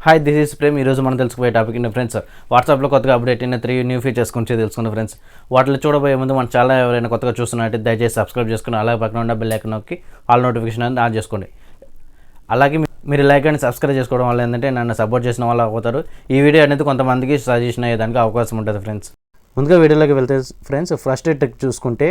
Hi this is Prem. ఈరోజు మనం తెలుసుకునే టాపిక్ ఏంటి ఫ్రెండ్స్, వాట్సాప్లో కొత్తగా అప్డేట్ అయిన 3 న్యూ ఫీచర్స్ గురించి తెలుసుకున్నాం ఫ్రెండ్స్. వాటిలో చూడబోయే ముందు మన ఛానల్ ఎవరైనా కొత్తగా చూస్తున్నట్టు దయచేసి సబ్స్క్రైబ్ చేసుకుని అలాగే పక్కన ఉన్న బెల్ ఐకాన్ నొక్కి ఆల్ నోటిఫికేషన్ అనేది ఆన్ చేసుకోండి. అలాగే మీరు లైక్ అండ్ సబ్స్క్రైబ్ చేసుకోవడం వల్ల ఏంటంటే నన్ను సపోర్ట్ చేసిన వాళ్ళు అవుతారు. ఈ వీడియో అనేది కొంతమందికి సజెషన్ అయ్యేదానికి అవకాశం ఉంటుంది ఫ్రెండ్స్. ముందుగా వీడియోలోకి వెళ్తే ఫ్రెండ్స్, ఫస్ట్ ట్రిక్ చూసుకుంటే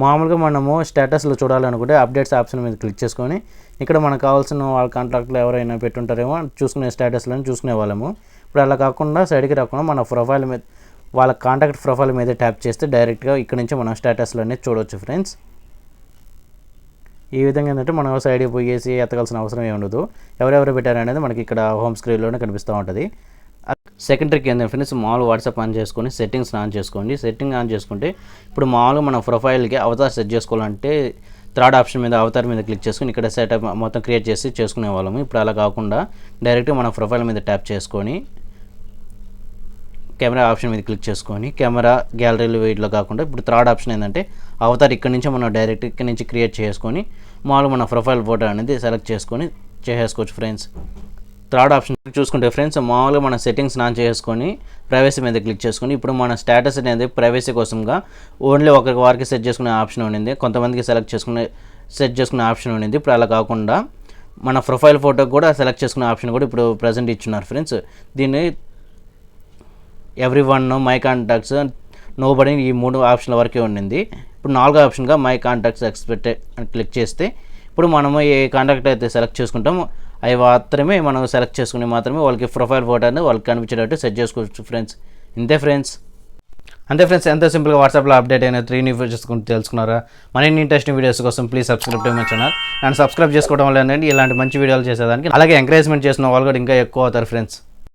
మామూలుగా మనము స్టేటస్లో చూడాలనుకుంటే అప్డేట్స్ ఆప్షన్ మీద క్లిక్ చేసుకొని ఇక్కడ మనకు కావాల్సిన వాళ్ళ కాంటాక్ట్లో ఎవరైనా పెట్టుంటారేమో చూసుకునే స్టేటస్లను చూసుకునే వాళ్ళము. ఇప్పుడు అలా కాకుండా సైడ్కి రాకుండా మన ప్రొఫైల్ మీద వాళ్ళ కాంటాక్ట్ ప్రొఫైల్ మీద ట్యాప్ చేస్తే డైరెక్ట్గా ఇక్కడ నుంచి మనం స్టేటస్లు అనేది చూడవచ్చు ఫ్రెండ్స్. ఈ విధంగా ఏంటంటే మనం సైడ్కి పోయేసి ఎత్తగాల్సిన అవసరం ఏమి ఉండదు. ఎవరెవరు పెట్టారనేది మనకి ఇక్కడ హోమ్ స్క్రీన్లోనే కనిపిస్తూ ఉంటుంది. సెకండ్ ట్రిక్ ఏంటంటే ఫ్రెండ్స్, మామూలు వాట్సాప్ ఆన్ చేసుకొని సెట్టింగ్స్ ఆన్ చేసుకోండి. సెట్టింగ్ ఆన్ చేసుకుంటే ఇప్పుడు మామూలుగా మన ప్రొఫైల్కి అవతార్ సెట్ చేసుకోవాలంటే థర్డ్ ఆప్షన్ మీద అవతార్ మీద క్లిక్ చేసుకుని ఇక్కడ సెటప్ మొత్తం క్రియేట్ చేసి చేసుకునే వాళ్ళము. ఇప్పుడు అలా కాకుండా డైరెక్ట్గా మన ప్రొఫైల్ మీద ట్యాప్ చేసుకొని కెమెరా ఆప్షన్ మీద క్లిక్ చేసుకొని కెమెరా గ్యాలరీలు వీటిలో కాకుండా ఇప్పుడు థర్డ్ ఆప్షన్ ఏంటంటే అవతార్ ఇక్కడ నుంచి మనం డైరెక్ట్ ఇక్కడ నుంచి క్రియేట్ చేసుకొని మామూలుగా మన ప్రొఫైల్ ఫోటో అనేది సెలెక్ట్ చేసుకొని చేసేసుకోవచ్చు ఫ్రెండ్స్. థర్డ్ ఆప్షన్ చూసుకుంటే ఫ్రెండ్స్, మామూలుగా మన సెట్టింగ్స్ ఆన్ చేసుకొని ప్రైవసీ మీద క్లిక్ చేసుకొని ఇప్పుడు మన స్టేటస్ అనేది ప్రైవసీ కోసంగా ఓన్లీ ఒకరికి వారికి సెట్ చేసుకునే ఆప్షన్ ఉండింది, కొంతమందికి సెట్ చేసుకునే ఆప్షన్ ఉండింది. ఇప్పుడు అలా కాకుండా మన ప్రొఫైల్ ఫోటోకి కూడా సెలెక్ట్ చేసుకునే ఆప్షన్ కూడా ఇప్పుడు ప్రజెంట్ ఇచ్చున్నారు ఫ్రెండ్స్. దీన్ని everyone, my contacts, nobody ఈ 3 ఆప్షన్ల వరకే ఉండింది. ఇప్పుడు 4వ ఆప్షన్గా మై కాంటాక్ట్స్ ఎక్స్పెక్టెడ్ అని క్లిక్ చేస్తే ఇప్పుడు మనము ఏ కాంటాక్ట్ అయితే సెలెక్ట్ చేసుకుంటామో అవి మాత్రమే మనం సెలెక్ట్ చేసుకుని మాత్రమే వాళ్ళకి ప్రొఫైల్ ఫోటో అనేది వాళ్ళకి కనిపించేటట్టు సెట్ చేసుకోవచ్చు ఫ్రెండ్స్. అంతే ఫ్రెండ్స్, ఎంత సింపుల్గా వాట్సాప్లో అప్డేట్ అయిన 3 న్యూ ఫీచర్స్ గురించి తెలుసుకున్నారా? మరిన్ని ఇంట్రెస్టింగ్ వీడియోస్ కోసం please subscribe to my channel. నన్ను సబ్స్క్రైబ్ చేసుకోవడం వల్ల ఇలాంటి మంచి వీడియోలు చేసేదానికి అలాగే ఎంకరేజ్మెంట్ చేసిన వాళ్ళు కూడా ఇంకా ఎక్కువ అవుతారు ఫ్రెండ్స్.